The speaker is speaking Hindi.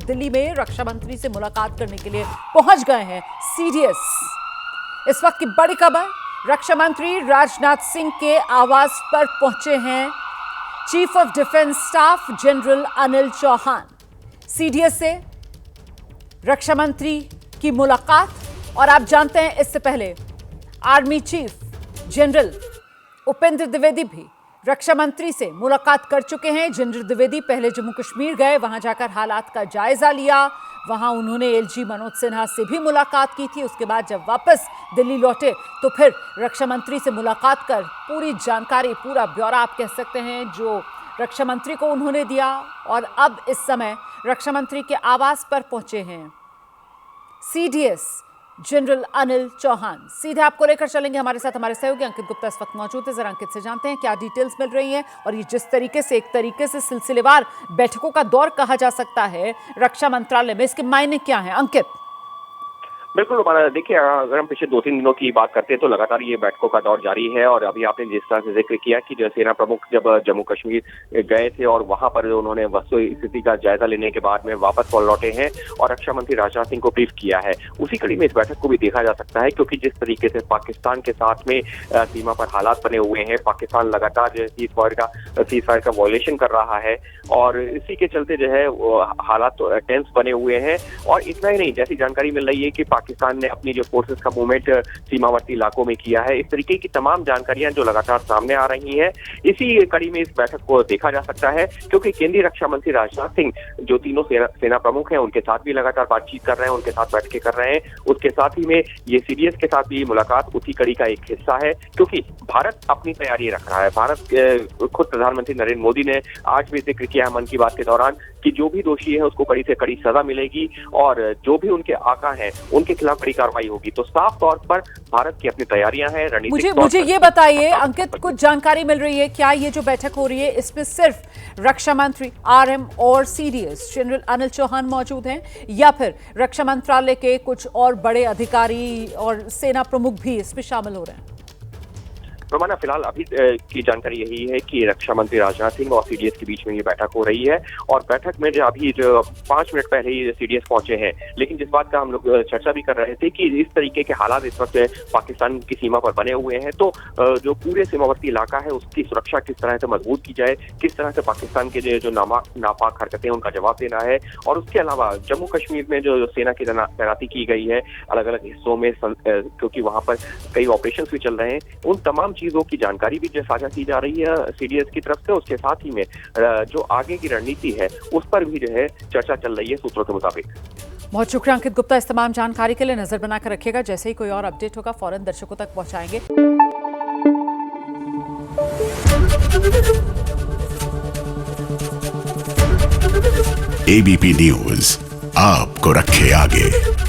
दिल्ली में रक्षा मंत्री से मुलाकात करने के लिए पहुंच गए हैं सीडीएस। इस वक्त की बड़ी खबर, रक्षा मंत्री राजनाथ सिंह के आवास पर पहुंचे हैं chief of defence staff general Anil Chauhan. CDS से रक्षा मंत्री की मुलाकात, और आप जानते हैं इससे पहले army chief general Upendra Dwivedi भी रक्षा मंत्री से मुलाकात कर चुके हैं। जनरल द्विवेदी पहले जम्मू कश्मीर गए, वहां जाकर हालात का जायजा लिया, वहां उन्होंने एलजी मनोज सिन्हा से भी मुलाकात की थी। उसके बाद जब वापस दिल्ली लौटे तो फिर रक्षा मंत्री से मुलाकात कर पूरी जानकारी, पूरा ब्यौरा आप कह सकते हैं जो रक्षा मंत्री को उन्होंने दिया। और अब इस समय रक्षा मंत्री के आवास पर पहुंचे हैं सीडीएस जनरल अनिल चौहान। सीधे आपको लेकर चलेंगे, हमारे साथ हमारे सहयोगी अंकित गुप्ता इस वक्त मौजूद है। जरा अंकित से जानते हैं क्या डिटेल्स मिल रही हैं, और ये जिस तरीके से एक तरीके से सिलसिलेवार बैठकों का दौर कहा जा सकता है रक्षा मंत्रालय में, इसके मायने क्या हैं अंकित? बिल्कुल, देखिए अगर हम पिछले 2-3 दिनों की बात करते हैं तो लगातार ये बैठकों का दौर जारी है। और अभी आपने जिस तरह से जिक्र किया कि जो सेना प्रमुख जब जम्मू कश्मीर गए थे और वहां पर उन्होंने वस्तु स्थिति का जायजा लेने के बाद में वापस लौटे हैं और रक्षा मंत्री राजनाथ सिंह को ब्रीफ किया है, उसी कड़ी में इस बैठक को भी देखा जा सकता है। क्योंकि जिस तरीके से पाकिस्तान के साथ में सीमा पर हालात बने हुए हैं, पाकिस्तान लगातार जो सीज फायर का वायलेशन कर रहा है और इसी के चलते जो है हालात टेंस बने हुए हैं। और इतना ही नहीं, जैसी जानकारी मिल रही है कि पाकिस्तान ने अपनी जो फोर्सेस का मूवमेंट सीमावर्ती इलाकों में किया है, इस तरीके की तमाम जानकारियां जो लगातार सामने आ रही हैं, इसी कड़ी में इस बैठक को देखा जा सकता है। क्योंकि केंद्रीय रक्षा मंत्री राजनाथ सिंह जो तीनों सेना प्रमुख हैं उनके साथ भी लगातार बातचीत कर रहे हैं, उनके साथ बैठकें कर रहे हैं। उसके साथ ही में ये सीडीएस के साथ भी मुलाकात उसी कड़ी का एक हिस्सा है। क्योंकि भारत अपनी तैयारी रख रहा है। भारत खुद प्रधानमंत्री नरेंद्र मोदी ने आज भी जिक्र किया है मन की बात के दौरान कि जो भी दोषी है उसको कड़ी से कड़ी सजा मिलेगी और जो भी उनके आका हैं उनके खिलाफ कड़ी कार्रवाई होगी। तो साफ तौर पर भारत की अपनी तैयारियां हैं। मुझे ये बताइए अंकित, कुछ जानकारी मिल रही है क्या ये जो बैठक हो रही है इसमें सिर्फ रक्षा मंत्री आरएम और सीडीएस जनरल अनिल चौहान मौजूद हैं, या फिर रक्षा मंत्रालय के कुछ और बड़े अधिकारी और सेना प्रमुख भी इसमें शामिल हो रहे हैं? रोमाना, फिलहाल अभी की जानकारी यही है कि रक्षा मंत्री राजनाथ सिंह और सीडीएस के बीच में ये बैठक हो रही है। और बैठक में जो 5 मिनट पहले ही सीडीएस पहुंचे हैं, लेकिन जिस बात का हम लोग चर्चा भी कर रहे थे कि इस तरीके के हालात इस वक्त पाकिस्तान की सीमा पर बने हुए हैं, तो जो पूरे सीमावर्ती इलाका है उसकी सुरक्षा किस तरह से मजबूत की जाए, किस तरह से पाकिस्तान के जो नापाक हरकतें उनका जवाब देना है। और उसके अलावा जम्मू कश्मीर में जो सेना की तैनाती की गई है अलग अलग हिस्सों में, क्योंकि वहां पर कई ऑपरेशन भी चल रहे हैं, उन तमाम चीजों की जानकारी भी जो साझा की जा रही है सीडीएस की तरफ से। उसके साथ ही में जो आगे की रणनीति है उस पर भी जो है चर्चा चल रही है सूत्रों के मुताबिक। बहुत शुक्रिया अंकित गुप्ता इस तमाम जानकारी के लिए। नजर बनाकर रखिएगा, जैसे ही कोई और अपडेट होगा फौरन दर्शकों तक पहुंचाएंगे। एबीपी न्यूज आपको रखे आगे।